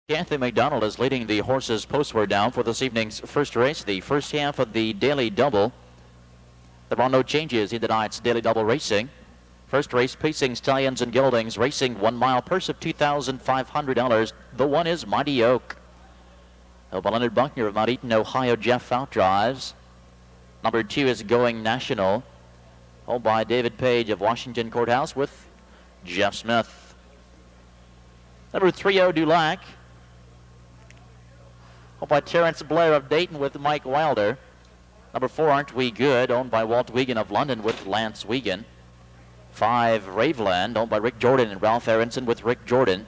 Anthony McDonald is leading the horses postward down for this evening's first race, the first half of the daily double. There are no changes in tonight's daily double racing. First race, Pacing Stallions and Geldings, racing 1 mile, purse of $2,500. The one is Mighty Oak. Over Leonard Buckner of Mount Eaton, Ohio, Jeff Fout drives. Number 2 is Going National, owned by David Page of Washington Courthouse with Jeff Smith. Number 3, Dulac, owned by Terrence Blair of Dayton with Mike Wilder. Number 4, Aren't We Good, owned by Walt Wiegand of London with Lance Wiegand. 5, Raveland, owned by Rick Jordan and Ralph Aronson with Rick Jordan.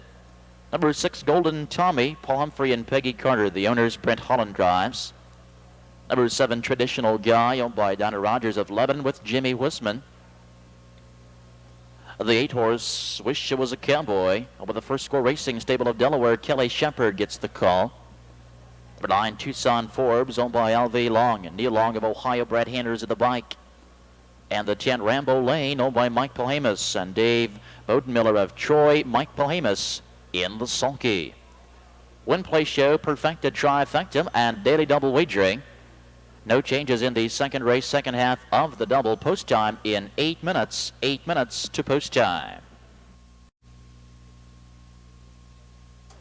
Number 6, Golden Tommy, Paul Humphrey and Peggy Carter, the owners Brent Holland drives. Number 7, Traditional Guy, owned by Donna Rogers of Lebanon with Jimmy Wisman. The 8 horse, Wish It Was a Cowboy, with the First Score Racing stable of Delaware, Kelly Shepard gets the call. Number 9, Tucson Forbes, owned by L.V. Long and Neil Long of Ohio, Brad Handers of the bike. And the 10, Rambo Lane, owned by Mike Palhamus and Dave Bodenmiller of Troy, Mike Palhamus in the sulky. Win Play Show, Perfected Trifecta, and Daily Double Wagering. No changes in the second race, second half of the double. Post time in 8 minutes. 8 minutes to post time.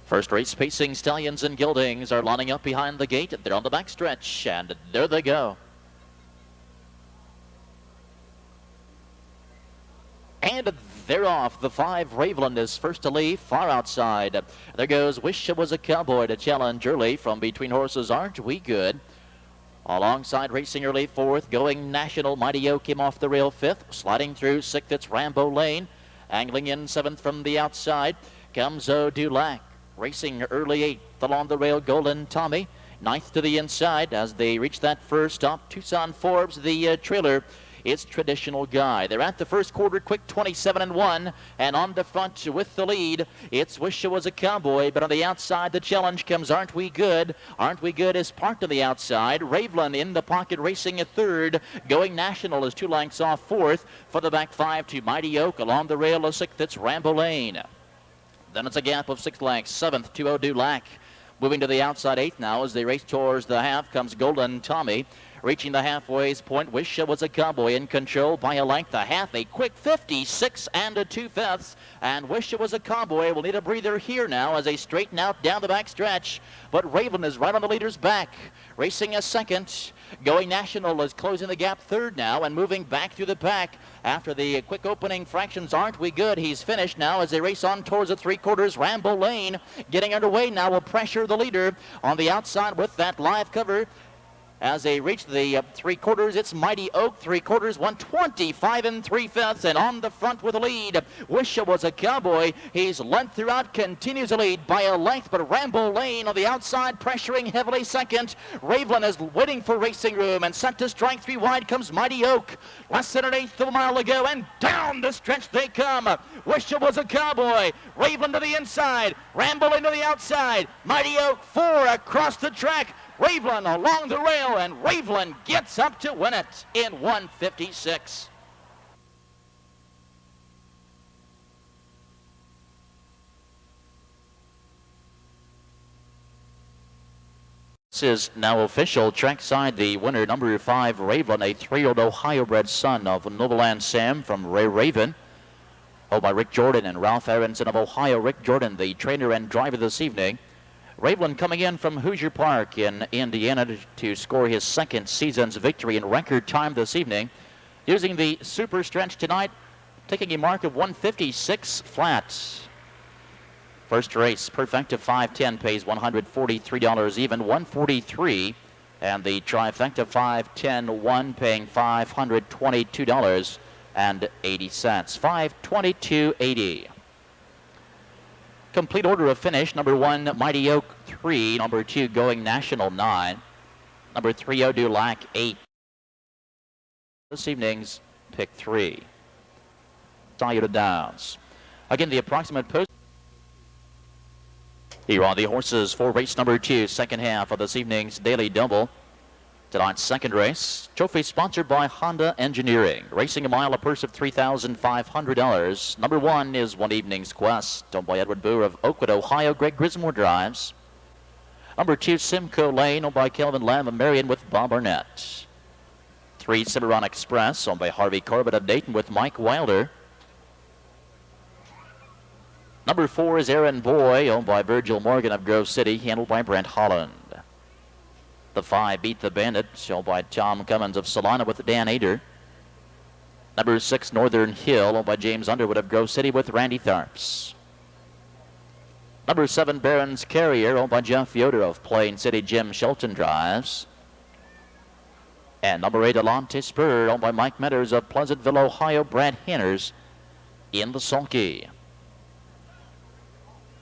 First race, Pacing Stallions and Geldings are lining up behind the gate. They're on the back stretch, and there they go. And they're off. The 5, Raveland, is first to leave, far outside. There goes Wish It Was a Cowboy to challenge early from between horses Aren't We Good. Alongside racing early, 4th, Going National. Mighty Oak came off the rail 5th. Sliding through 6th, it's Rambo Lane. Angling in 7th from the outside comes Dulac. Racing early 8th along the rail, Golden Tommy. 9th to the inside as they reach that first stop. Tucson Forbes, the trailer. It's Traditional Guy. They're at the first quarter, quick 27-1, and on the front with the lead, it's Wish It Was a Cowboy, but on the outside, the challenge comes Aren't We Good. Aren't We Good is parked on the outside. Raveland in the pocket, racing at 3rd. Going National is 2 lengths off 4th. For the back 5 to Mighty Oak. Along the rail of 6th, it's Rambo Lane. Then it's a gap of 6 lengths. 7th to Dulac. Moving to the outside 8th now as they race towards the half comes Golden Tommy. Reaching the halfway point, Wish It Was a Cowboy in control by a length, a half, a quick 56 and 2/5. And Wish It Was a Cowboy will need a breather here now as they straighten out down the back stretch. But Raveland is right on the leader's back. Racing a 2nd. Going National is closing the gap 3rd now and moving back through the pack. After the quick opening fractions, Aren't We Good? He's finished now as they race on towards the 3/4. Rambo Lane getting underway now will pressure the leader on the outside with that live cover. As they reach the 3/4, it's Mighty Oak, 3/4, 125 and 3/5, and on the front with the lead. Wish It Was a Cowboy. He's length throughout, continues to lead by a length, but Rambo Lane on the outside, pressuring heavily 2nd. Raveland is waiting for racing room, and set to strike 3 wide comes Mighty Oak. Less than 1/8 of a mile to go, and down the stretch they come. Wish It Was a Cowboy. Raveland to the inside, Rambo Lane to the outside. Mighty Oak 4 across the track. Raveland along the rail, and Raveland gets up to win it in 1:56. This is now official. Trackside, the winner, number 5, Raveland, a 3-year-old Ohio-bred son of Novoland Sam from Ray Raven. Owned by Rick Jordan and Ralph Aronson of Ohio. Rick Jordan, the trainer and driver this evening. Raveland coming in from Hoosier Park in Indiana to score his 2nd season's victory in record time this evening. Using the super stretch tonight, taking a mark of 156 flat. First race, Perfecta 510 pays $143 even, 143. And the Trifecta 510-1 paying $522.80. 522.80. Complete order of finish, number 1, Mighty Oak 3, number 2, Going National 9, number 3, Dulac 8. This evening's pick 3, Scioto Downs. Again, the approximate post. Here are the horses for race number 2, second half of this evening's daily double. Tonight's second race, trophy sponsored by Honda Engineering. Racing a mile, a purse of $3,500. Number 1 is One Evening's Quest, owned by Edward Boer of Oakwood, Ohio. Greg Grismore drives. Number 2, Simcoe Lane, owned by Kelvin Lamb of Marion with Bob Arnett. 3, Cimarron Express, owned by Harvey Corbett of Dayton with Mike Wilder. Number 4 is Aaron Boy, owned by Virgil Morgan of Grove City, handled by Brent Holland. The 5, Beat the Bandit, owned by Tom Cummins of Salina with Dan Ader. Number 6, Northern Hill, owned by James Underwood of Grove City with Randy Tharps. Number 7, Barron's Carrier, owned by Jeff Yoder of Plain City. Jim Shelton drives. And number 8, Alante Spur, owned by Mike Metters of Pleasantville, Ohio. Brad Hanners in the sulky.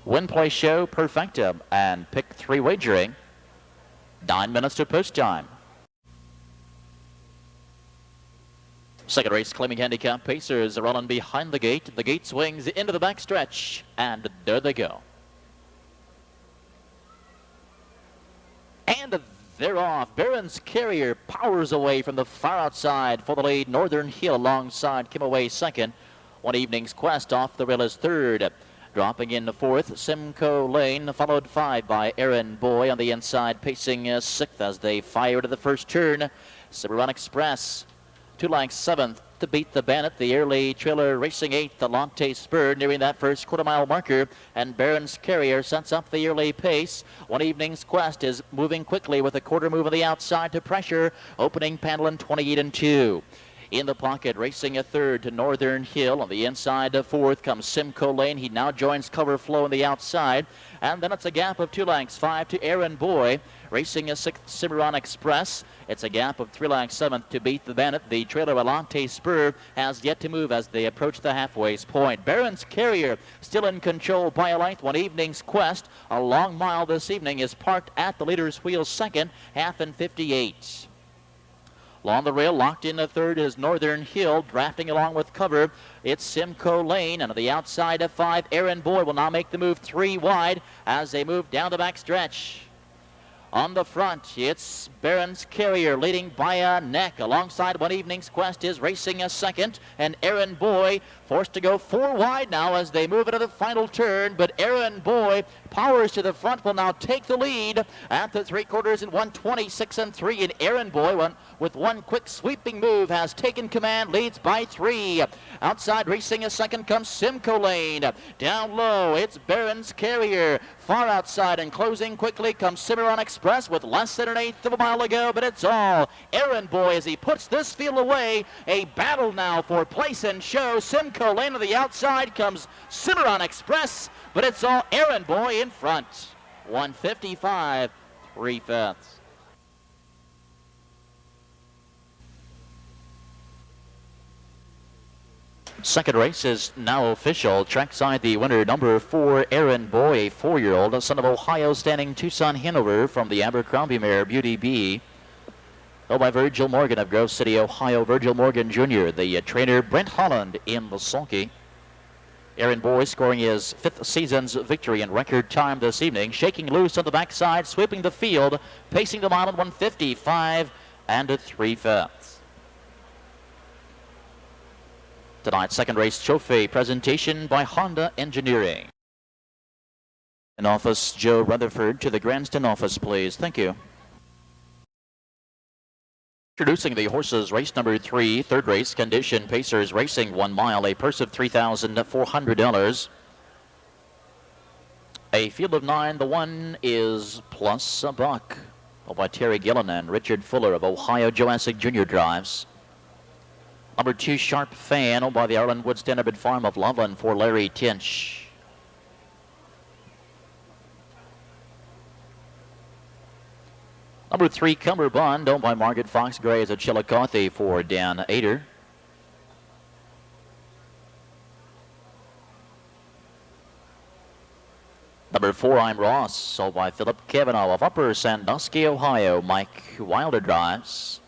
Win, play, show, perfectum, and pick 3 wagering. 9 minutes to post time. Second race, claiming handicap. Pacers are running behind the gate. The gate swings into the backstretch, and there they go. And they're off. Barron's Carrier powers away from the far outside for the lead. Northern Hill alongside Kimaway second. One Evening's Quest off the rail is third. Dropping in the fourth, Simcoe Lane, followed 5 by Aaron Boy on the inside, pacing sixth as they fire to the first turn. Cimarron Express, 2 lengths seventh to Beat the Bandit. The early trailer racing eighth, Alante Spur, nearing that first quarter-mile marker. And Barron's Carrier sets up the early pace. One Evening's Quest is moving quickly with a quarter move on the outside to pressure. Opening panel in 28-2. In the pocket, racing a third to Northern Hill. On the inside to fourth comes Simcoe Lane. He now joins Cover Flow on the outside. And then it's a gap of 2 lengths, 5 to Aaron Boy. Racing a sixth, Cimarron Express. It's a gap of 3 lengths, seventh to Beat the Bandit. The trailer Alante Spur has yet to move as they approach the halfway point. Barron's Carrier still in control by a length. One Evening's Quest, a long mile this evening, is parked at the leader's wheel second, half and 58. Along the rail, locked in the third is Northern Hill, drafting along with cover. It's Simcoe Lane, and on the outside of 5, Aaron Boy will now make the move 3 wide as they move down the back stretch. On the front, it's Barron's Carrier leading by a neck. Alongside One Evening's Quest is racing a second, and Aaron Boy forced to go 4 wide now as they move into the final turn. But Aaron Boy powers to the front, will now take the lead at the 3/4 in 1:26-3. And Aaron Boy, with one quick sweeping move, has taken command, leads by 3. Outside racing a second comes Simcoe Lane. Down low, it's Barron's Carrier. Far outside and closing quickly comes Cimarron Express with less than an eighth of a mile to go, but it's all Aaron Boy as he puts this field away. A battle now for place and show. Simcoe Lane to the outside comes Cimarron Express, but it's all Aaron Boy in front. 1:55, 3/5. Second race is now official. Trackside the winner, number 4, Aaron Boy, a 4-year-old, son of Ohio, standing TUCSON Hanover from the Abercrombie mare Beauty Bee. Held by Virgil Morgan of Grove City, Ohio. Virgil Morgan Jr., the trainer Brent Holland in the sulky. Aaron Boy scoring his 5th season's victory in record time this evening. Shaking loose on the backside, sweeping the field, pacing the mile at 1:55 and 3/5. Tonight's second race trophy presentation by Honda Engineering. In office, Joe Rutherford, to the grandstand office, please. Thank you. Introducing the horses, race number 3, third race condition. Pacers racing 1 mile, a purse of $3,400. A field of 9. The 1 is Plus a Buck, by Terry Gillen and Richard Fuller of Ohio. Joe Essig Jr. drives. Number 2, Sharp Fan, owned by the Arlenwood Standard Farm of Loveland for Larry Tinch. Number 3, Cumberbund, owned by Margaret Fox Grays of Chillicothe for Dan Ader. Number 4, I'm Ross, owned by Philip Kavanaugh of Upper Sandusky, Ohio. Mike Wilder drives.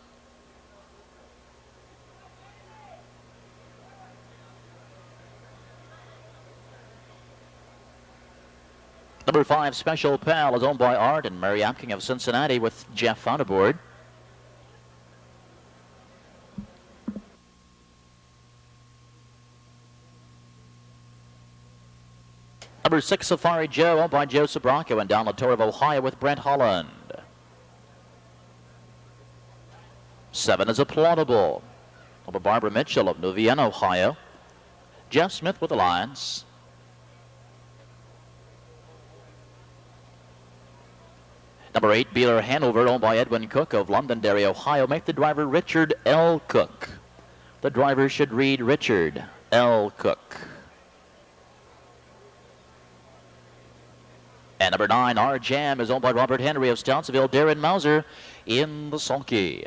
Number 5, Special Pal, is owned by Art and Mary Apking of Cincinnati with Jeff on aboard. Number 6, Safari Joe, owned by Joe Sabraco, and down the tour of Ohio with Brent Holland. 7 is Applaudable, over Barbara Mitchell of New Vienna, Ohio. Jeff Smith with the lines. Number 8, Beeler Hanover, owned by Edwin Cook of Londonderry, Ohio. Make the driver Richard L. Cook. The driver should read Richard L. Cook. And number 9, Our Jam, is owned by Robert Henry of Stoutsville. Darren Mauser in the sulky.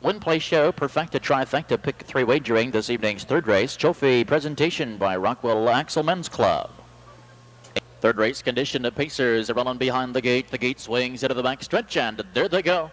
Win Play Show, Perfecta Trifecta Pick 3 wagering this evening's third race. Trophy presentation by Rockwell Axle Men's Club. Third race condition, the Pacers are running behind the gate. The gate swings into the back stretch, and there they go.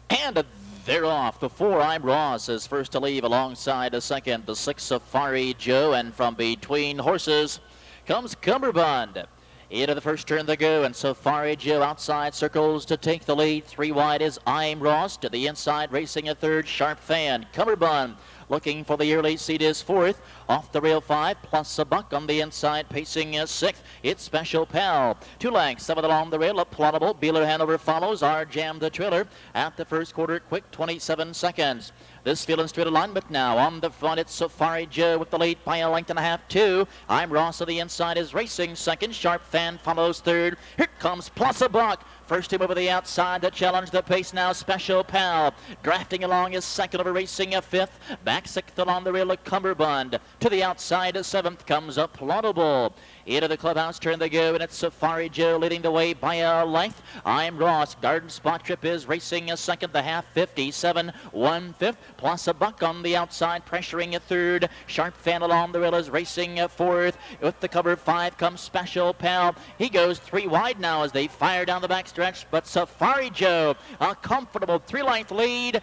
And they're off. The 4, I'm Ross, is first to leave alongside the second. The 6, Safari Joe, and from between horses comes Cumberbund. Into the first turn they go, and Safari Joe outside circles to take the lead. 3 wide is I'm Ross. To the inside, racing a third, Sharp Fan. Cumberbund looking for the early seat is 4th. Off the rail 5, plus a buck on the inside, pacing 6th. It's Special Pal. 2 lengths, 7 along the rail, Applaudable. Beeler Hanover follows. Our Jam the trailer at the first quarter, quick 27 seconds. This field in straight alignment now. On the front, it's Safari Joe with the lead by a length and a half, 2. I'm Ross on the inside is racing second. Sharp Fan follows third. Here comes Plus a Buck. First to move over the outside to challenge the pace now, Special Pal. Drafting along is second over racing a 5th. Back 6th along the rail of Cumberbund. To the outside, a 7th comes Applaudable. Into the clubhouse turn they go, and it's Safari Joe leading the way by a length. I'm Ross. Garden Spot Trip is racing a second, the half 57, 1/5. Plus a buck on the outside, pressuring a third. Sharp Fan along the rail is racing a 4th. With the cover 5 comes Special Pal. He goes 3 wide now as they fire down the back stretch, but Safari Joe, a comfortable 3-length lead.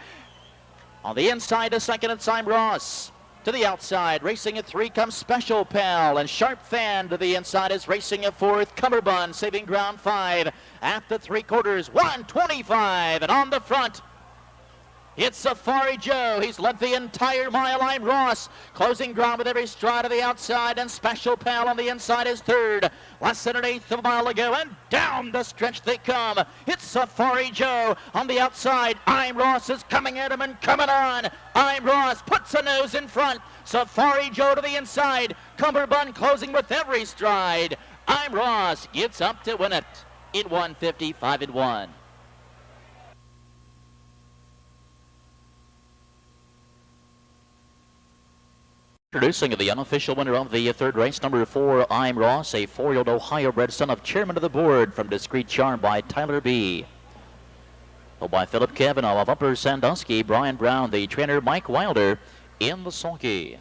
On the inside, a second, it's I'm Ross. To the outside, racing at 3 comes Special Pal, and Sharp Fan to the inside is racing at 4th. Cumberbund saving ground 5 at the 3/4, 1:25, and on the front, it's Safari Joe. He's led the entire mile. I'm Ross closing ground with every stride of the outside, and Special Pal on the inside is 3rd. Less than an 1/8 of a mile to go, and down the stretch they come. It's Safari Joe on the outside. I'm Ross is coming at him and coming on. I'm Ross puts a nose in front. Safari Joe to the inside. Cumberbund closing with every stride. I'm Ross gets up to win it in 1:55.1. Introducing the unofficial winner of the third race, number 4, I'm Ross, a 4-year-old Ohio-bred son of chairman of the board from Discreet Charm by Tyler B. By Philip Kavanaugh of Upper Sandusky, Brian Brown, the trainer Mike Wilder in the sulky.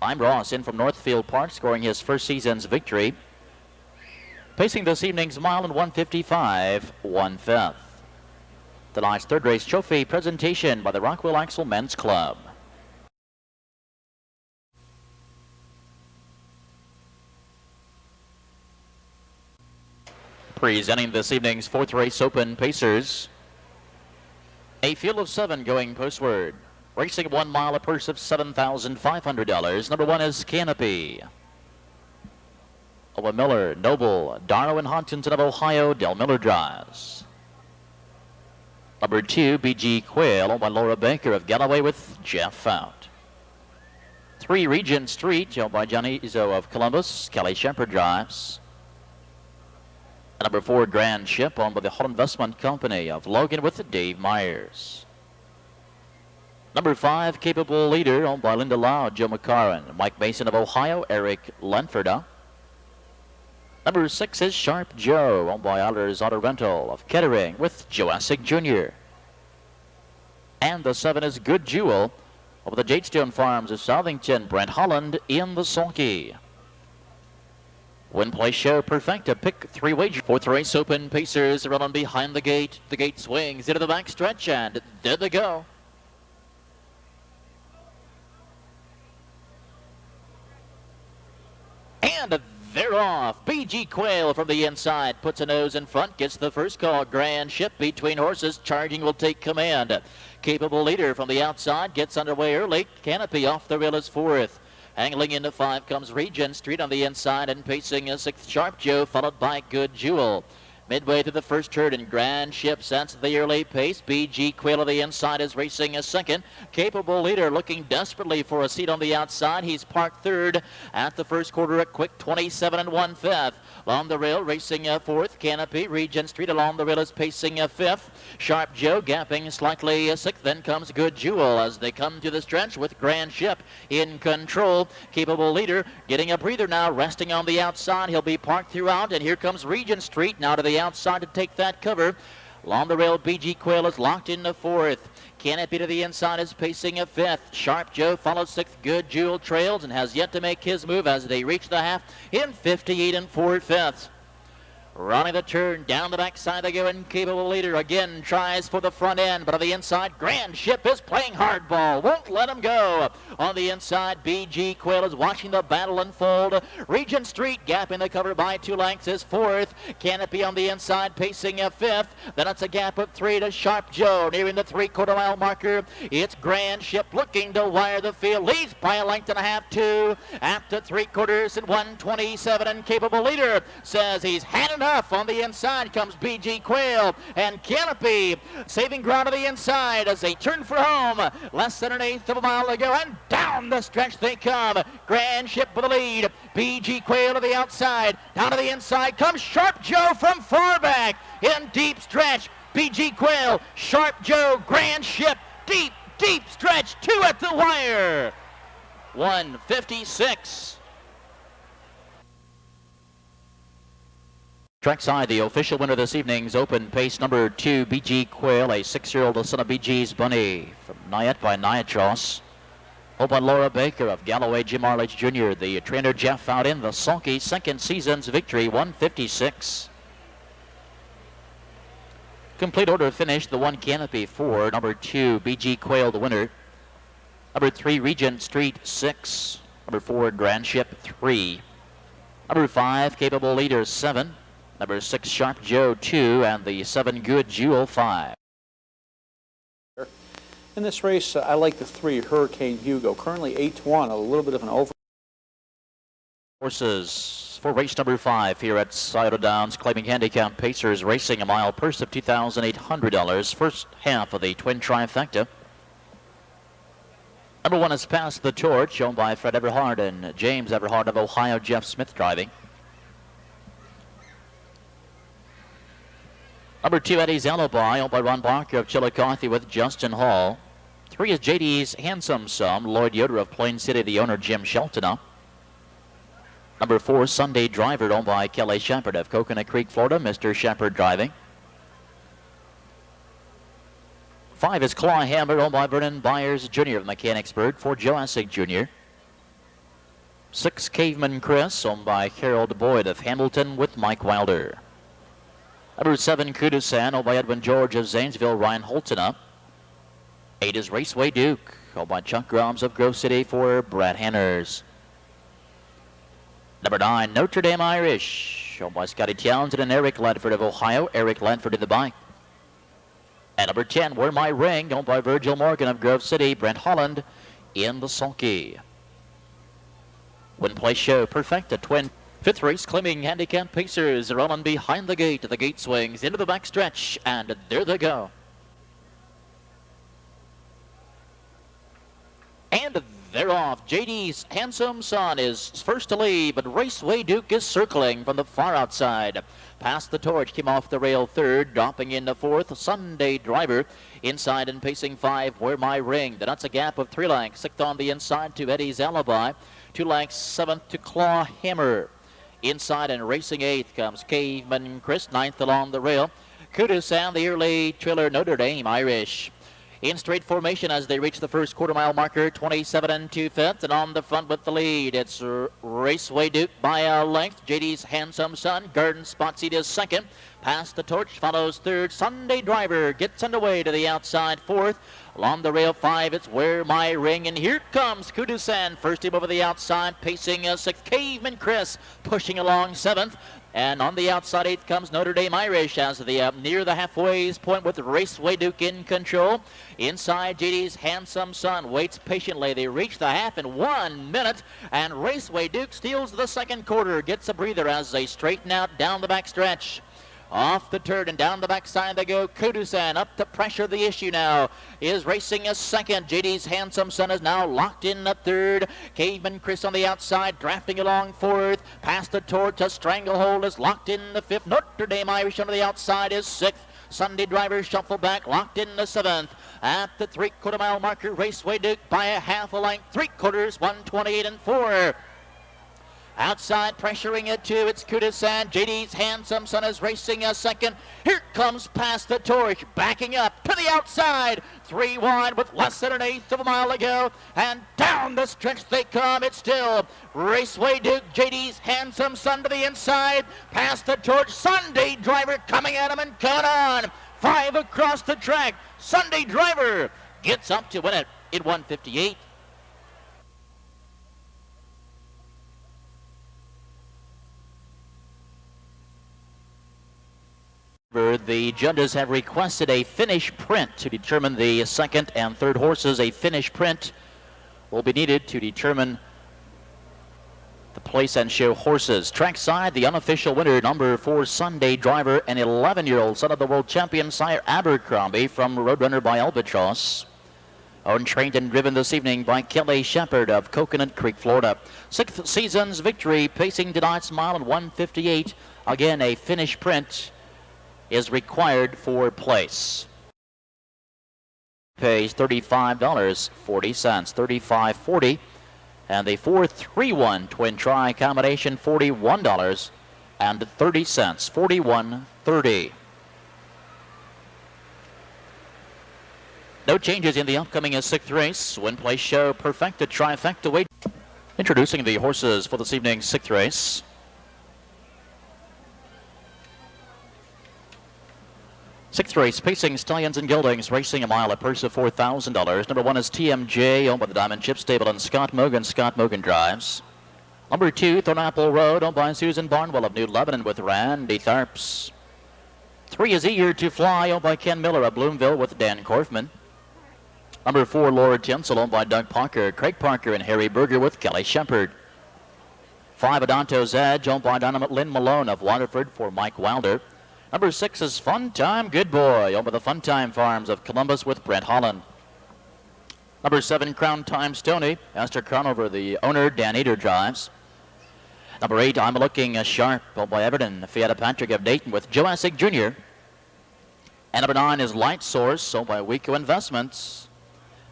I'm Ross in from Northfield Park, scoring his first season's victory. Pacing this evening's mile in 1:55, 1/5. Tonight's third race trophy presentation by the Rockwell Axle Men's Club. Presenting this evening's 4th race open Pacers. A field of 7 going postward. Racing 1 mile, a purse of $7,500. Number 1 is Canopy. Owen Miller, Noble, Darwin Huntington of Ohio, Del Miller drives. Number 2, BG Quail, by Laura Baker of Galloway with Jeff Fout. 3, Regent Street, owned by Johnny Izzo of Columbus, Kelly Shepard drives. Number 4, Grand Ship, owned by the Hall Investment Company of Logan with Dave Myers. Number 5, Capable Leader, owned by Linda Lau, Joe McCarran, Mike Mason of Ohio, Eric Lenforda. Number 6 is Sharp Joe, owned by Allers Auto Rental of Kettering with Joe Essig Jr. And the 7 is Good Jewel, over the Jadestone Farms of Southington, Brent Holland in the sulky. Win Play Show Perfecta Pick 3 wager. 4th race open Pacers running behind the gate. The gate swings into the back stretch, and there they go. And they're off. BG Quail from the inside puts a nose in front, gets the first call. Grand Ship between horses. Charging will take command. Capable Leader from the outside gets underway early. Canopy off the rail is fourth. Angling into 5 comes Regent Street on the inside and pacing a 6th Sharp Joe, followed by Good Jewel. Midway through the first turn, and Grand Ship sets the early pace. BG Quail on the inside is racing a second. Capable Leader looking desperately for a seat on the outside. He's parked third at the first quarter, a quick 27 1/5. Along the rail, racing a fourth. Canopy, Regent Street along the rail is pacing a fifth. Sharp Joe gapping slightly a sixth. Then comes Good Jewel as they come to the stretch with Grand Ship in control. Capable Leader getting a breather now, resting on the outside. He'll be parked throughout, and here comes Regent Street now to the outside to take that cover. Along the rail, BG Quail is locked into fourth. Canopy to the inside is pacing a fifth. Sharp Joe follows sixth. Good Jewel trails and has yet to make his move as they reach the half in 58 4/5. Running the turn, down the backside they go, and Capable Leader again tries for the front end, but on the inside, Grand Ship is playing hardball, won't let him go. On the inside, BG Quail is watching the battle unfold. Regent Street gapping the cover by 2 lengths is fourth. Canopy on the inside pacing a fifth. Then it's a gap of 3 to Sharp Joe, nearing the 3/4 mile marker. It's Grand Ship looking to wire the field, leads by a length and a half, 2 after 3/4 and 1:27, and Capable Leader says he's had enough. On the inside comes BG Quail, and Canopy saving ground on the inside as they turn for home. Less than 1/8 of a mile to go, and down the stretch they come. Grand Ship with the lead. BG Quail to the outside. Down to the inside comes Sharp Joe from far back. In deep stretch, BG Quail, Sharp Joe, Grand Ship, deep stretch, 2 at the wire. 1:56. Trackside, the official winner this evening's Open, pace number 2, BG Quail, a 6-year-old son of BG's Bunny from Nyack by Niatros. Home by Laura Baker of Galloway Jim Arledge Jr. The trainer Jeff out in the sulky second season's victory, 1:56. Complete order finish, the 1 Canopy 4, number 2 BG Quail the winner, number 3 Regent Street 6, number 4 Grand Ship 3, number 5 Capable Leader 7, number 6 Sharp Joe 2, and the 7 Good Jewel 5. In this race, I like the 3 Hurricane Hugo, currently 8-1, a little bit of an over. Horses for race number 5 here at Scioto Downs, claiming handicap pacers, racing a mile, purse of $2,800. First half of the twin trifecta. Number 1 has passed the torch, owned by Fred Everhard and James Everhard of Ohio, Jeff Smith driving. Number 2, Eddie's Alibi, owned by Ron Barker of Chillicothe with Justin Hall. 3 is JD's Handsome Sum, Lloyd Yoder of Plain City, the owner Jim Shelton. Number 4, Sunday Driver, owned by Kelly Shepard of Coconut Creek, Florida, Mr. Shepard driving. 5 is Claw Hammer, owned by Vernon Byers Jr. of Mechanicsburg for Joe Essig Jr. 6, Caveman Chris, owned by Harold Boyd of Hamilton with Mike Wilder. Number 7, Kudusan, owned by Edwin George of Zanesville, Ryan Holton. 8 is Raceway Duke, owned by Chuck Groms of Grove City for Brad Hanners. Number 9, Notre Dame Irish, owned by Scotty Townsend and Eric Ledford of Ohio. Eric Ledford in the bike. And number 10, Wear My Ring, owned by Virgil Morgan of Grove City. Brent Holland in the sulky. Win Play Show, perfect, twin. 5th race, claiming handicap pacers are on behind the gate. The gate swings into the back stretch, and there they go. And they're off. JD's Handsome Son is first to lead, but Raceway Duke is circling from the far outside. Past the torch, came off the rail 3rd, dropping into 4th. Sunday Driver inside and pacing 5, Wear My Ring. That's a gap of 3 lengths. 6th on the inside to Eddie's Alibi. 2 lengths, 7th to Claw Hammer. Inside and racing 8th comes Caveman Chris, 9th along the rail. Kudusan, the early trailer Notre Dame Irish. in straight formation as they reach the first quarter-mile marker, 27 2/5, and on the front with the lead, it's Raceway Duke by a length. JD's Handsome Son, Garden Spot Seat is second. Past the torch, follows third. Sunday Driver gets underway to the outside, fourth. Along the rail, 5, it's Wear My Ring, and here comes Kudusan, first team over the outside, pacing sixth. Caveman Chris pushing along seventh. And on the outside, 8th comes Notre Dame Irish as the near the halfway point with Raceway Duke in control. Inside, JD's Handsome Son waits patiently. They reach the half in 1 minute, and Raceway Duke steals the second quarter, gets a breather as they straighten out down the back stretch. Off the turn and down the backside they go. Kudusan up to pressure the issue now. Is racing a second. JD's Handsome Son is now locked in a third. Caveman Chris on the outside, drafting along fourth. Past the torch, a stranglehold is locked in the fifth. Notre Dame Irish on the outside is sixth. Sunday Driver shuffle back, locked in the seventh. At the 3/4 mile marker, Raceway Duke by a half a length. 3/4, 1:28 and 4. Outside pressuring it too, it's Kudusan. JD's Handsome Son is racing a second. Here comes Past the Torch, backing up to the outside. 3 wide with less than 1/8 of a mile to go. And down the stretch they come. It's still Raceway Duke, JD's Handsome Son to the inside. Past the Torch, Sunday Driver coming at him and coming on. 5 across the track. Sunday Driver gets up to win it in 1:58. The judges have requested a finish print to determine the second and third horses. A finish print will be needed to determine the place and show horses. Trackside, the unofficial winner, number 4, Sunday Driver, an 11-year-old son of the world champion sire Abercrombie from Roadrunner by Albatross. Owned, trained, and driven this evening by Kelly Shepard of Coconut Creek, Florida. 6th season's victory, pacing tonight's mile in 1:58. Again, a finish print is required for place. Pays $35.40, $35.40, and the 4-3-1 twin try combination $41.30, $41.30. No changes in the upcoming 6th race. Win place show perfecta trifecta weight. Introducing the horses for this evening's 6th race. Sixth race, pacing Stallions and Geldings, racing a mile, a purse of $4,000. Number 1 is TMJ, owned by the Diamond Chip Stable and Scott Mogan. Scott Mogan drives. Number 2, Thornapple Road, owned by Susan Barnwell of New Lebanon with Randy Tharps. 3 is Eager to Fly, owned by Ken Miller of Bloomville with Dan Korfman. Number 4, Lord Tinsel, owned by Doug Parker, Craig Parker, and Harry Berger with Kelly Shepard. 5, Adonto's Edge, owned by Dynamite Lynn Malone of Waterford for Mike Wilder. Number 6 is Fun Time Good Boy, owned by the Fun Time Farms of Columbus with Brent Holland. Number 7, Crown Time Stoney, Esther Conover, the owner, Dan Eder drives. Number 8, I'm Looking Sharp, owned by Everton, Fiat Patrick of Dayton with Joe Essig Jr. And number 9 is Light Source, owned by Wico Investments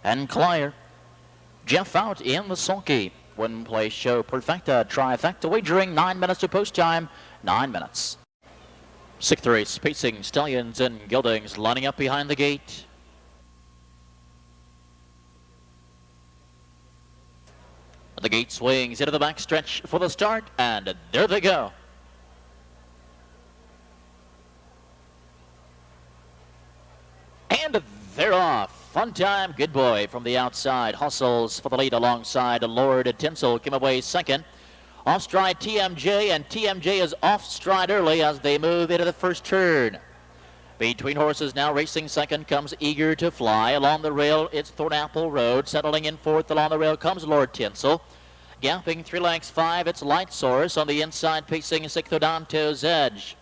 and Clyer. Jeff out in the sulky. Win place show perfecta trifecta wagering 9 minutes to post time, 9 minutes. 6th race, pacing Stallions and Geldings, lining up behind the gate. The gate swings into the backstretch for the start, and there they go. And they're off. Fun Time Good Boy from the outside hustles for the lead alongside Lord Tinsel. Came away second. Off stride TMJ, and TMJ is off stride early as they move into the first turn. Between horses now racing second comes Eager to Fly. Along the rail, it's Thornapple Road. Settling in fourth along the rail comes Lord Tinsel. Gapping 3 lengths 5, it's Light Source. On the inside, pacing 6th Odonto's Edge.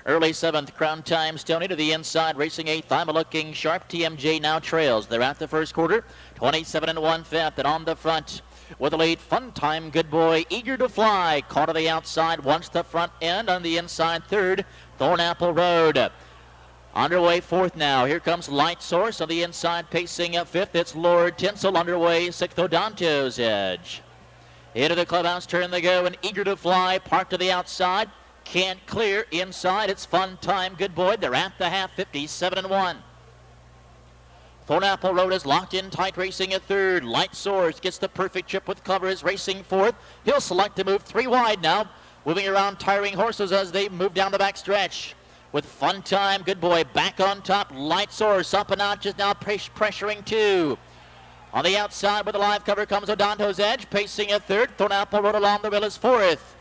Early 7th, Crown Time Stoney to the inside, racing 8th. I'm Looking Sharp. TMJ now trails. They're at the first quarter, 27 1/5, and on the front with the lead, Fun Time Good Boy, Eager to Fly. Caught to the outside, wants the front end. On the inside, third, Thornapple Road. Underway fourth now. Here comes Light Source on the inside, pacing up fifth. It's Lord Tinsel. Underway 6th Odonto's Edge. Into the clubhouse turn they go, and Eager to Fly parked to the outside. Can't clear. Inside, it's Fun Time Good Boy. They're at the half, 57 1. Thornapple Road is locked in tight, racing at third. Light Source gets the perfect chip with cover, is racing fourth. He'll select to move 3 wide now, moving around tiring horses as they move down the back stretch. With Fun Time, Good Boy back on top. Light Source up and out, just now pressuring 2. On the outside with the live cover comes Odonto's Edge, pacing at third. Thornapple Road along the rail is fourth.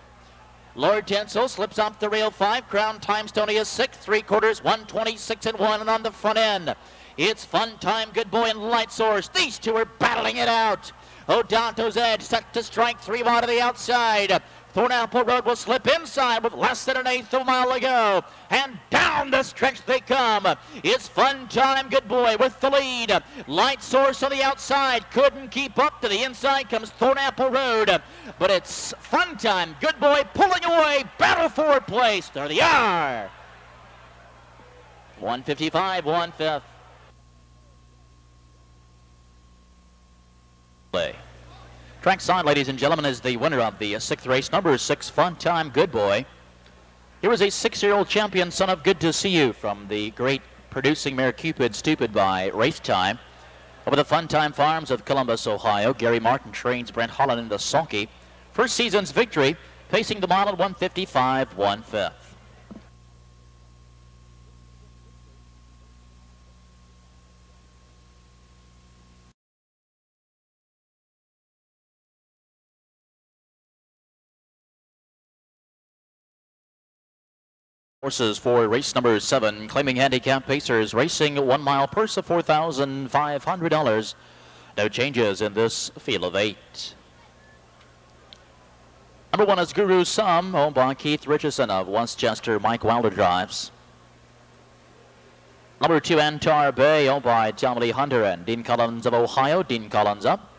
Lord Tinsel slips off the rail 5. Crown Time Stony is 6. 3/4, 126 and 1, and on the front end, it's Fun Time, Good Boy, and Light Source. These two are battling it out. Odonto's Edge set to strike 3 wide to the outside. Thornapple Road will slip inside with less than an eighth of a mile to go. And down the stretch they come. It's Fun Time, Good Boy with the lead. Light Source on the outside. Couldn't keep up. To the inside comes Thornapple Road. But it's Fun Time, Good Boy pulling away. Battle for place. There they are. 155, 1/5. Trackside, ladies and gentlemen, is the winner of the 6th race, number 6, Fun Time, Good Boy. Here was a 6-year-old champion, son of Good to See You, from the great producing mare Cupid Stupid by Race Time. Over the Fun Time Farms of Columbus, Ohio, Gary Martin trains Brent Holland in the sulky. First season's victory, pacing the mile at 155, 1/5. Horses for race number 7, claiming handicap pacers, racing 1 mile, purse of $4,500. No changes in this field of 8. Number 1 is Guru Sum, owned by Keith Richardson of Westchester. Mike Wilder drives. Number 2, Antar Bay, owned by Tom Lee Hunter and Dean Collins of Ohio. Dean Collins up.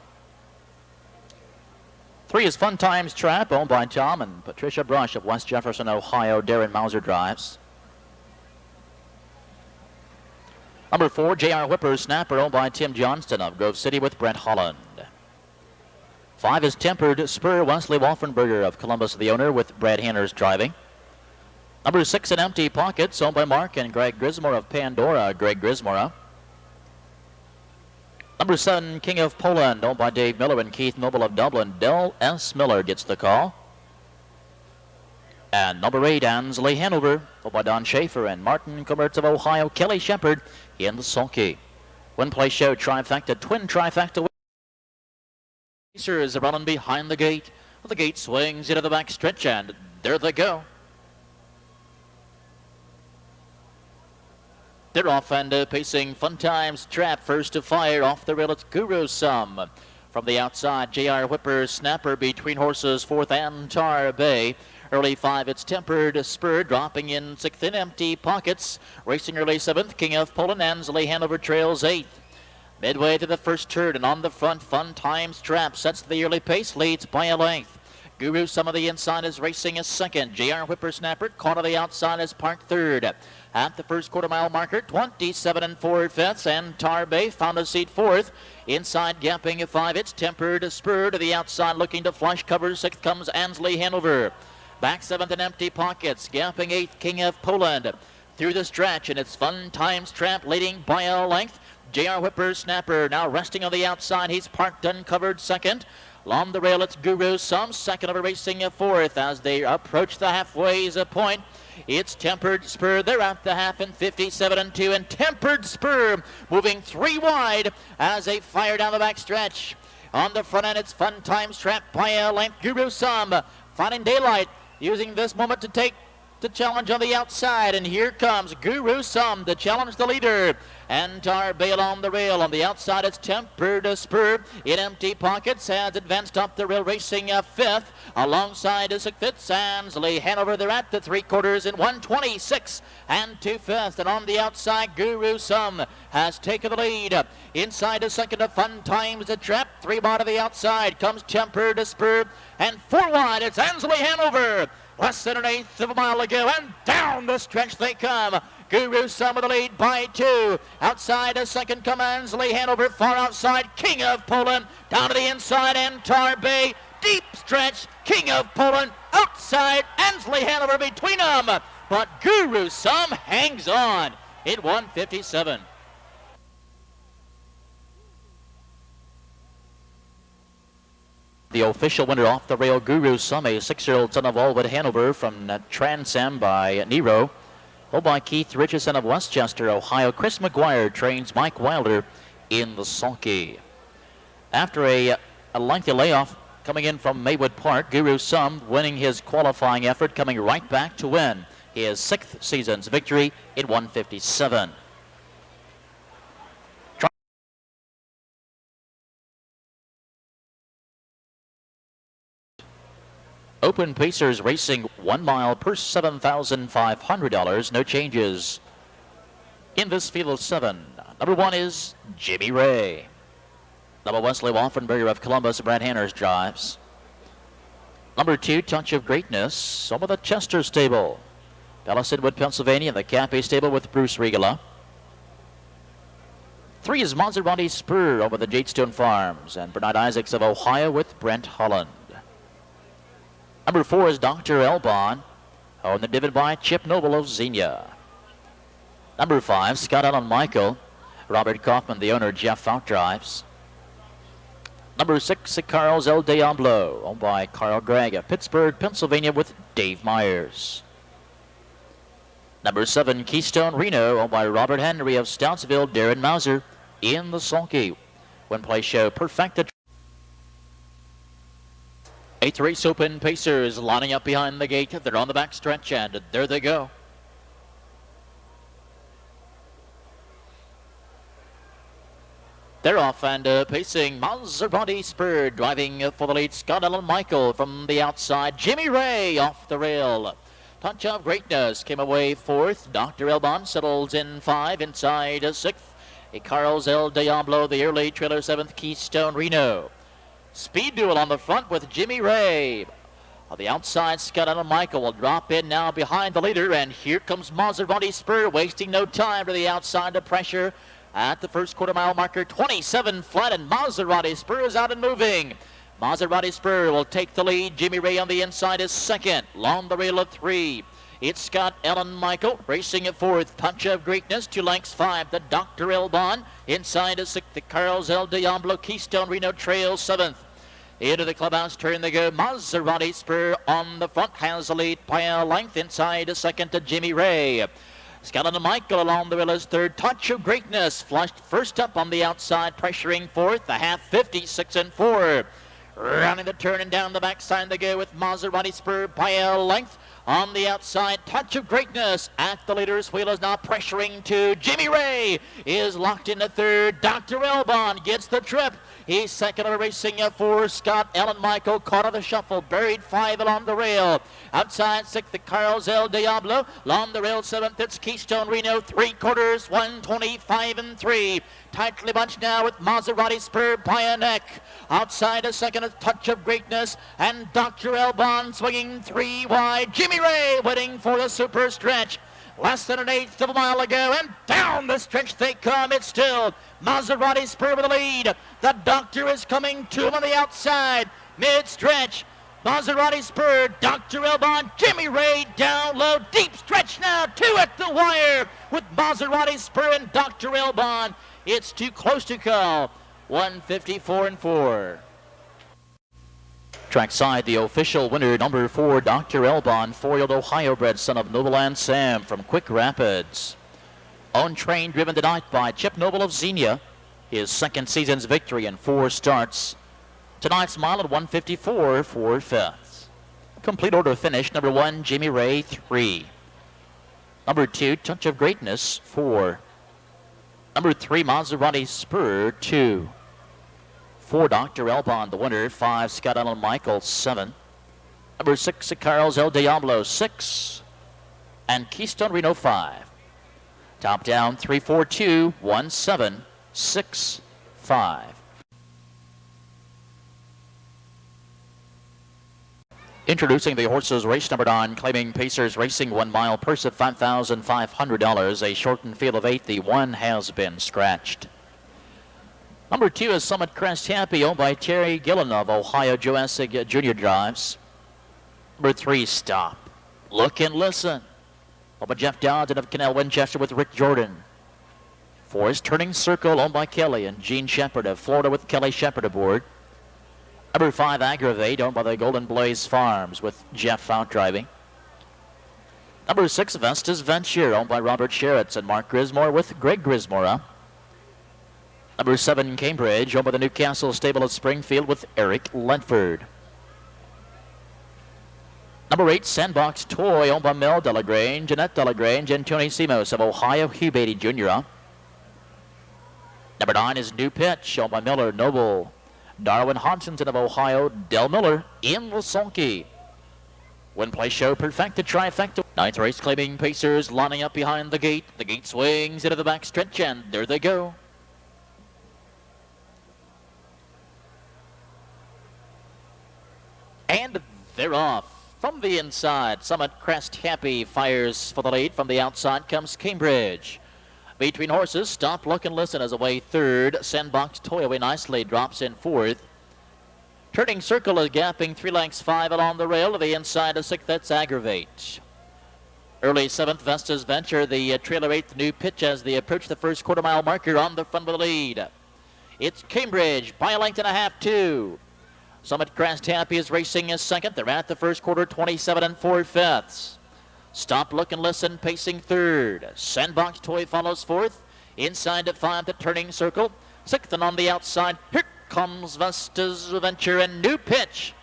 3 is Fun Times Trap, owned by Tom and Patricia Brush of West Jefferson, Ohio. Darren Mauser drives. Number 4, J.R. Whipper Snapper, owned by Tim Johnston of Grove City with Brent Holland. 5 is Tempered Spur, Wesley Wolfenberger of Columbus, the owner, with Brad Hanners driving. Number 6, An Empty Pockets, owned by Mark and Greg Grismore of Pandora. Greg Grismore. Number 7, King of Poland, owned by Dave Miller and Keith Noble of Dublin. Del S. Miller gets the call. And number 8, Ansley Hanover, owned by Don Schaefer and Martin Comertz of Ohio. Kelly Shepard in the sulky. Win Play Show trifecta, twin trifecta. Racers are running behind the gate. The gate swings into the back stretch, and there they go. They're off and pacing Fun Times Trap. First to fire off the rail, it's Guru Sum. From the outside, J.R. Whipper Snapper between horses, 4th, Antar Bay. Early 5, it's Tempered Spur, dropping in 6th in Empty Pockets. Racing early 7th, King of Poland. Ansley Hanover trails 8th. Midway to the first turn, and on the front, Fun Times Trap sets the early pace, leads by a length. Guru Sum of the inside is racing a 2nd. J.R. Whipper Snapper caught on the outside is parked 3rd. At the first quarter-mile marker, 27 4/5, and Tarbay found a seat 4th. Inside gapping at 5, it's Tempered Spur to the outside, looking to flush cover. 6th comes Ansley Hanover. Back 7th in Empty Pockets, gapping 8th, King of Poland. Through the stretch, and it's Fun Times Trap leading by a length. J.R. Whipper Snapper now resting on the outside. He's parked uncovered 2nd. Along the rail, it's Guru Sum, 2nd over racing a 4th as they approach the halfway point. It's Tempered Spur. They're at the half in 57 2, and Tempered Spur moving 3 wide as they fire down the back stretch. On the front end, it's Fun Times Trap by a length. Guru Sum finding daylight, using this moment to take the challenge on the outside, and here comes Guru Sum to challenge the leader. Antar Bay along the rail. On the outside, it's Tempered Spur. In Empty Pockets has advanced up the rail, racing 5th. Alongside is 6th, Ansley Hanover. They're at the 3/4 in 126 and 2/5. And on the outside, Guru Sum has taken the lead. Inside is 2nd of Fun Times Trap. 3 bar to the outside comes Tempered Spur. And 4 wide, it's Ansley Hanover. Less than an eighth of a mile to go, and down the stretch they come. Guru Sum with the lead by 2. Outside a 2nd come Ansley Hanover. Far outside, King of Poland. Down to the inside, Antar Bay. Deep stretch, King of Poland. Outside, Ansley Hanover between them. But Guru Sum hangs on in 157. The official winner off the rail, Guru Some, a 6-year-old son of Allwood Hanover from Transam by Nero. Held by Keith Richardson of Westchester, Ohio. Chris McGuire trains Mike Wilder in the sulky. After a lengthy layoff coming in from Maywood Park, Guru Some winning his qualifying effort, coming right back to win his 6th season's victory in 157. Open Pacers racing 1 mile per $7,500. No changes in this field of 7. Number 1 is Jimmy Ray. Number Wesley Woffenberger of Columbus, Brad Hanners drives. Number 2, Touch of Greatness, over the Chester stable. Bellisonwood, Pennsylvania, the Cappy stable with Bruce Regala. 3 is Maserati Spur over the Jadestone Farms, and Bernard Isaacs of Ohio with Brent Holland. Number 4 is Dr. Elbon, owned and driven by Chip Noble of Xenia. Number 5, Scott Allen Michael. Robert Kaufman, the owner, Jeff Fout drives. Number 6, Carl's El Diablo, owned by Carl Gregg of Pittsburgh, Pennsylvania with Dave Myers. Number 7, Keystone Reno, owned by Robert Henry of Stoutsville, Darren Mauser in the sulky. One play show perfected. 8th race, Open Pacers lining up behind the gate. They're on the back stretch, and there they go. They're off and pacing. Maserati Spur driving for the lead. Scott Allen Michael from the outside. Jimmy Ray off the rail. Touch of Greatness came away 4th. Dr. Elbon settles in 5. Inside 6th. A Carl's El Diablo, the early trailer 7th. Keystone Reno. Speed duel on the front with Jimmy Ray. On the outside, Scott Allen Michael will drop in now behind the leader, and here comes Maserati Spur, wasting no time to the outside to pressure at the first quarter mile marker. 27 flat, and Maserati Spur is out and moving. Maserati Spur will take the lead. Jimmy Ray on the inside is 2nd. Along the rail of 3. It's Scott Allen Michael racing at 4th. Touch of Greatness, 2 lengths 5. The Dr. Elbon inside is 6th. The Carl's El Diablo. Keystone Reno trails 7th. Into the clubhouse turn they go. Maserati Spur on the front has the lead by a length. Inside is 2nd to Jimmy Ray. Scott Allen Michael along the rail is 3rd. Touch of Greatness flushed first up on the outside, pressuring 4th. The half 50, 6 and 4. Rounding the turn and down the backside they go with Maserati Spur by a length. On the outside, Touch of Greatness at the leader's wheel is now pressuring to Jimmy Ray. Is locked into 3rd. Dr. Elbon gets the trip. He's 2nd racing for Scott Allen Michael. Caught on the shuffle. Buried 5 along the rail. Outside 6th, the Carl's El Diablo. Along the rail 7th, it's Keystone Reno. 3/4, 125 and 3. Tightly bunched now with Maserati Spur by a neck. Outside a 2nd, a Touch of Greatness. And Dr. Elbon swinging 3 wide. Jimmy Ray waiting for the super stretch. Less than 1/8 of a mile ago, and down the stretch they come. It's still Maserati Spur with the lead. The Doctor is coming to him on the outside. Mid-stretch, Maserati Spur, Dr. Elbon, Jimmy Ray down low. Deep stretch now, 2 at the wire with Maserati Spur and Dr. Elbon. It's too close to call. 154 and 4. Trackside, the official winner, number 4, Dr. Elbon, 4-year-old Ohio-bred son of Nobleland Sam from Quick Rapids. On train driven tonight by Chip Noble of Xenia. His 2nd season's victory in 4 starts. Tonight's mile at 154 for 5th. Complete order finish, number 1, Jimmy Ray, 3. Number 2, Touch of Greatness, 4. Number 3, Maserati Spur, 2. 4, Dr. Elbon, the winner. 5, Scott Allen Michael, 7. Number 6, Carl's El Diablo, 6. And Keystone Reno, 5. Top down, 3, 4, 2, 1, 7, 6, 5. Introducing the horses, race number 9, claiming Pacers Racing 1 mile purse of $5,500. A shortened field of 8. The 1 has been scratched. Number 2 is Summit Crest Happy, owned by Terry Gillen of Ohio. Joe Essig Jr. drives. Number 3, Stop, Look and Listen, owned by Jeff Dowden of Canal Winchester with Rick Jordan. 4 is Turning Circle, owned by Kelly and Gene Shepard of Florida with Kelly Shepard aboard. Number 5, Aggravate, owned by the Golden Blaze Farms, with Jeff out driving. Number 6, Vestas Venture, owned by Robert Sherritts and Mark Grismore, with Greg Grismore. Number 7, Cambridge, owned by the Newcastle Stable at Springfield, with Eric Ledford. Number 8, Sandbox Toy, owned by Mel Delagrange, Jeanette Delagrange, and Tony Simos of Ohio, Hugh Beatty Jr. Number 9 is New Pitch, owned by Miller Noble, Darwin Hodgson of Ohio, Del Miller in the sulky. Win play show perfecta trifecta. Ninth race claiming pacers lining up behind the gate. The gate swings into the back stretch, and there they go. And they're off. From the inside, Summit Crest Happy fires for the lead. From the outside comes Cambridge. Between horses, Stop, Look, and Listen is away third. Sandbox Toy away nicely, drops in fourth. Turning Circle is gapping 3 lengths 5 along the rail. To the inside of 6th, that's Aggravate. Early 7th, Vestas Venture. The trailer 8th, New Pitch as they approach the first quarter mile marker on the front of the lead. It's Cambridge by a length and a half, 2. Summit Crest Happy is racing as second. They're at the first quarter, 27 4/5. Stop, Look, and Listen pacing third. Sandbox Toy follows fourth. Inside to 5, the Turning Circle. 6th, and on the outside, here comes Vestas Venture and New Pitch.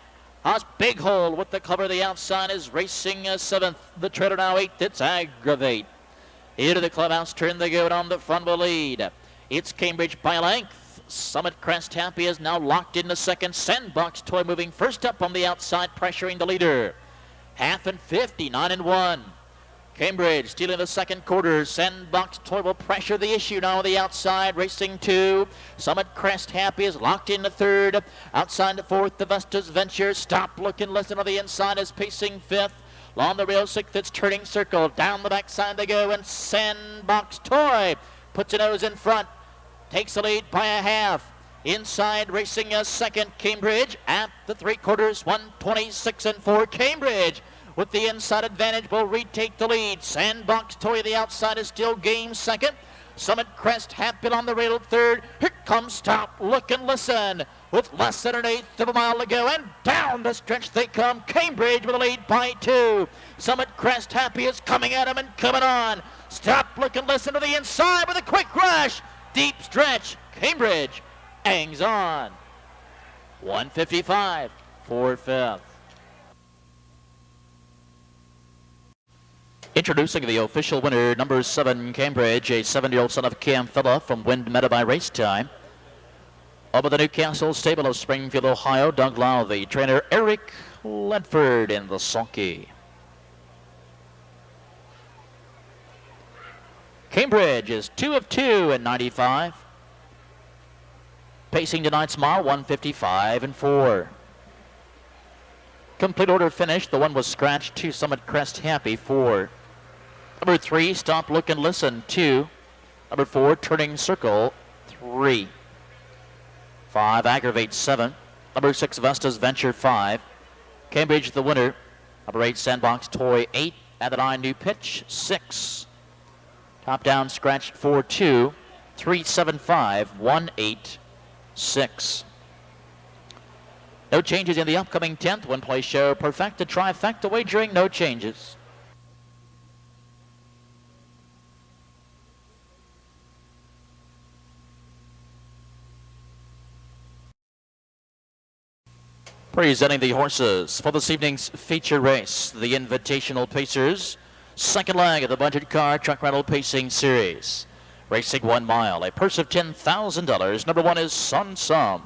A big hole with the cover. The outside is racing as 7th. The trailer now 8th. It's Aggravate. Into the clubhouse turn they go on the front of the lead. It's Cambridge by a length. Summit Crest Happy is now locked into second. Sandbox Toy moving first up on the outside, pressuring the leader. Half and 50, 9 and 1. Cambridge stealing the second quarter. Sandbox Toy will pressure the issue now on the outside, racing 2. Summit Crest Happy is locked into third. Outside to fourth, the Vestas Venture. Stop, Look, and Listen on the inside is pacing 5th. Along the rail 6th, it's Turning Circle. Down the backside they go, and Sandbox Toy puts a nose in front. Takes the lead by a half. Inside racing a second, Cambridge at the 3 quarters, 126 and 4. Cambridge with the inside advantage will retake the lead. Sandbox Toy, the outside, is still game second. Summit Crest Happy on the rail third. Here comes Stop, Look, and Listen with less than an 1/8 of a mile to go, and down the stretch they come. Cambridge with a lead by 2. Summit Crest Happy is coming at him and coming on. Stop, Look, and Listen to the inside with a quick rush. Deep stretch. Cambridge hangs on. 155, 4/5. Introducing the official winner, number 7, Cambridge, a 7-year-old son of Cam Filla from Wind Meadow by race time. Over the Newcastle Stable of Springfield, Ohio, Doug Lau, the trainer, Eric Ledford in the sulky. Cambridge is 2 of 2 in 95. Pacing tonight's mile, 155 and 4. Complete order finish. The one was scratched. 2, Summit Crest Happy, 4. Number 3, Stop, Look, and Listen, 2. Number 4, Turning Circle, 3. 5, Aggravate, 7. Number 6, Vestas Venture, 5. Cambridge the winner. Number 8, Sandbox Toy, 8. At the 9, New Pitch, 6. Top down scratched 4-2, 3-7-5, 1-8-6. No changes in the upcoming 10th. Win play show perfecta trifecta wagering, no changes. Presenting the horses for this evening's feature race, the Invitational Pacers. Second leg of the budget car truck rental pacing series. Racing 1 mile, a purse of $10,000. Number 1 is Sun Sum.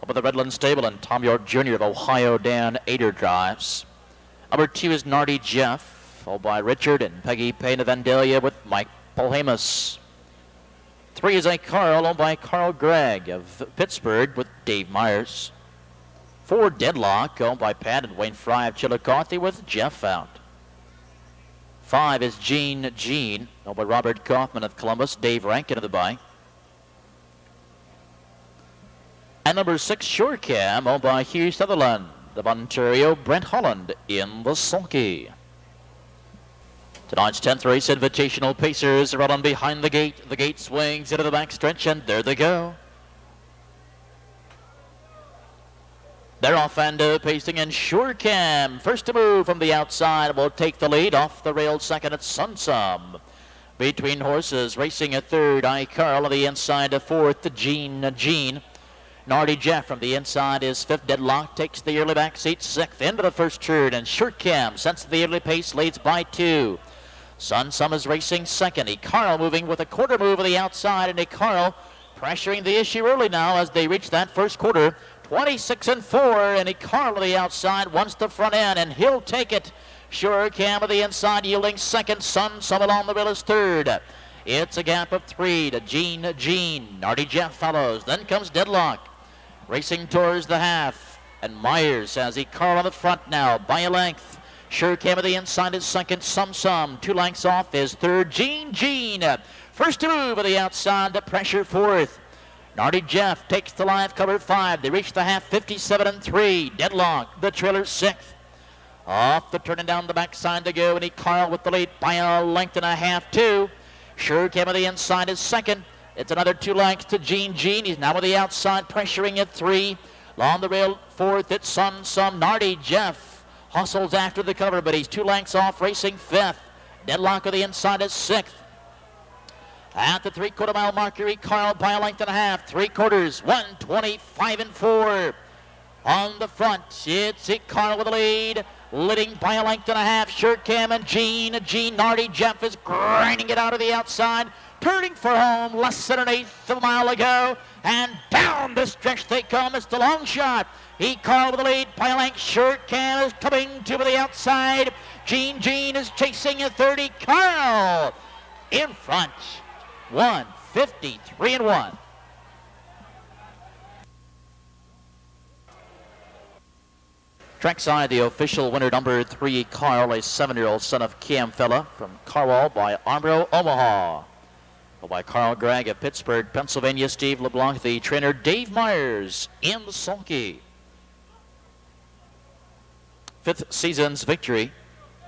Up at the Redland Stable, and Tom York Jr. of Ohio, Dan Ader drives. Number 2 is Nardi Jeff, followed by Richard and Peggy Payne of Vandalia with Mike Polhamus. 3 is a Carl, owned by Carl Gregg of Pittsburgh with Dave Myers. 4, Deadlock, owned by Pat and Wayne Fry of Chillicothe with Jeff out. 5 is Gene, owned by Robert Kaufman of Columbus, Dave Rankin of the bike. And number 6, Sure Cam, owned by Hugh Sutherland of Ontario, Brent Holland in the sulky. Tonight's 10th race, Invitational Pacers are on behind the gate. The gate swings into the back stretch, and there they go. They're off and pacing in Surecam. First to move from the outside will take the lead. Off the rail second at Sunsum. Between horses racing a third, iCarl on the inside to fourth to Gene. Nardy Jeff from the inside is fifth. Deadlock takes the early back seat sixth into the first turn, and Surecam sets the early pace, leads by 2. Sunsum is racing second. iCarl moving with a quarter move of the outside, and iCarl pressuring the issue early now as they reach that first quarter. 26-4, and iCarl on the outside wants the front end, and he'll take it. Surecam on the inside yielding second. Sunsum along the rail is third. It's a gap of 3 to Gene. Nardy Jeff follows. Then comes Deadlock. Racing towards the half. And Myers has iCarl on the front now by a length. Surecam on the inside is second. Sunsum 2 lengths off is third. Gene. First to move on the outside to pressure fourth. Nardy Jeff takes the live cover 5. They reach the half 57-3. Deadlock, the trailer 6th. Off the turn and down the backside to go, and iCarl with the lead by a length and a half, 2. Surecam on the inside is second. It's another 2 lengths to Gene. He's now on the outside, pressuring at 3. Along the rail, fourth, it's Sunsum. Nardy Jeff hustles after the cover, but he's 2 lengths off, racing 5th. Deadlock on the inside is 6th. At the 3/4 mile marker, iCarl by a length and a half. 3/4, 125-4. On the front, it's iCarl with the lead. Leading by a length and a half, Surecam and Gene. Nardy Jeff is grinding it out of the outside. Turning for home, less than 1/8 of a mile ago. And down the stretch they come. It's the long shot. iCarl with the lead by a length. Surecam is coming to the outside. Gene is chasing a 3rd. iCarl in front. 153-1. Trackside, the official winner, number 3, iCarl, a 7-year-old son of Cam Fella from Carwall by Armbro, Omaha. By Carl Gregg of Pittsburgh, Pennsylvania. Steve LeBlanc, the trainer. Dave Myers in the sulky. 5th season's victory.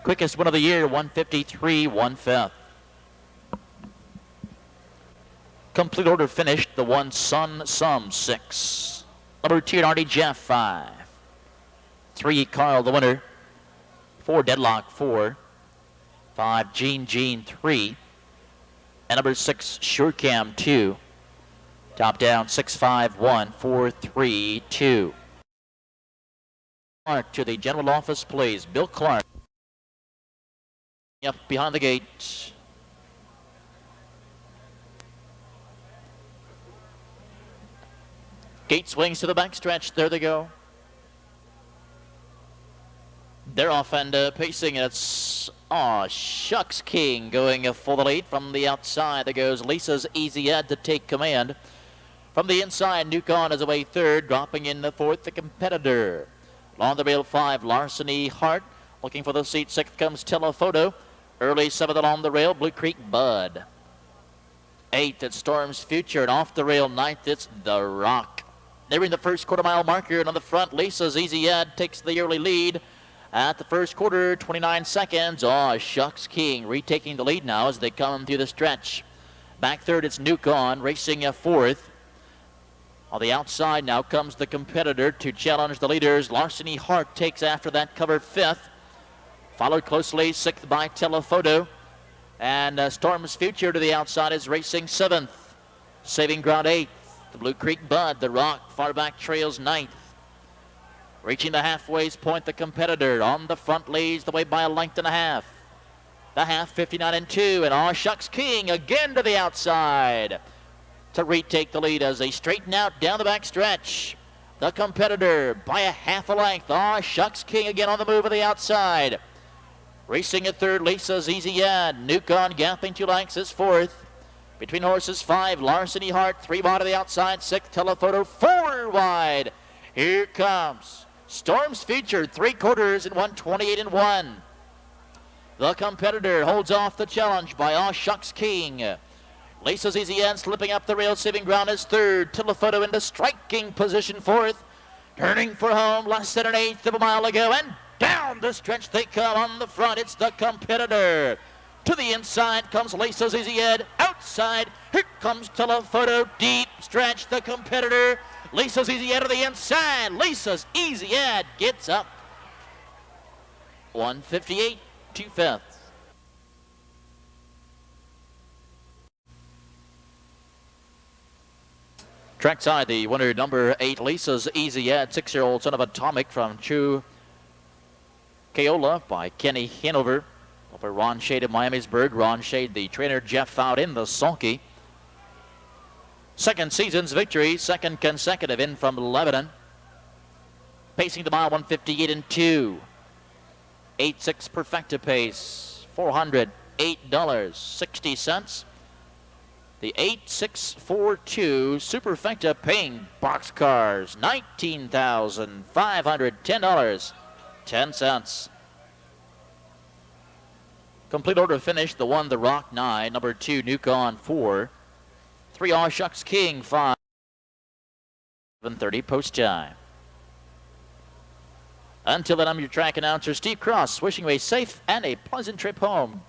Quickest win of the year, 153, 1/5. Complete order finished. The 1, Sunsum, 6. Number 2, Nardy Jeff, 5. 3, iCarl, the winner. 4, Deadlock, 4. 5, Gene, 3. And number 6, Surecam, 2. Top down, 6-5-1, 4-3-2. Clark to the general office, please. Bill Clark. Up behind the gate. Gate swings to the backstretch. There they go. They're off and pacing. It's Shucks King going for the lead. From the outside, there goes Lisa's Easy Ed to take command. From the inside, Nukon is away 3rd, dropping in the 4th, the competitor. Along the rail 5, Larceny Hart. Looking for the seat 6th comes Telephoto. Early 7th along the rail, Blue Creek Bud. 8th, it's Storm's Future, and off the rail 9th, it's The Rock. Nearing the first quarter mile marker, and on the front, Lisa's Easy Ed takes the early lead. At the first quarter, 29 seconds. Shucks King retaking the lead now as they come through the stretch. Back 3rd, it's Nukon racing a 4th. On the outside now comes the competitor to challenge the leaders. Larceny Hart takes after that cover 5th. Followed closely 6th by Telephoto. And Storm's Future to the outside is racing 7th. Saving ground 8th. The Blue Creek Bud, The Rock, far back trails 9th. Reaching the halfway point, the competitor on the front leads the way by a length and a half. The half 59-2, and Shucks King again to the outside to retake the lead as they straighten out down the back stretch. The competitor by a half a length. Shucks King again on the move of the outside. Racing at 3rd, Lisa's Easy Ed. Nukon gapping 2 lengths is 4th. Between horses 5, Larceny Hart, 3 wide to the outside, 6th Telephoto, 4 wide. Here comes Storm's Future, 3/4 and 128-1. The competitor holds off the challenge by Shucks King. Lisa's Easy Ed slipping up the rail, saving ground is 3rd. Telephoto into striking position 4th. Turning for home, less than 1/8 of a mile ago, and down the stretch they come. On the front, it's the competitor. To the inside comes Lisa's Easy Ed. Outside, here comes Telephoto. Deep stretch, the competitor. Lisa's Easy Ed to the inside. Lisa's Easy Ed gets up. 158 to 5th. Trackside, the winner, number 8, Lisa's Easy Ed, 6-year-old son of Atomic from Chu Kaola by Kenny Hanover. Over Ron Shade of Miamisburg. Ron Shade, the trainer. Jeff out in the sulky. Second season's victory, second consecutive in from Lebanon. Pacing the mile, 158 and 2. 8.6 perfecta pace, $408.60. The 8642 Superfecta paying boxcars, $19,510.10. Complete order finish, the 1, the Rock 9, number 2, Nukon 4, 3, Aw Shucks King 5, 7:30 post time. Until then, I'm your track announcer, Steve Cross, wishing you a safe and a pleasant trip home. Good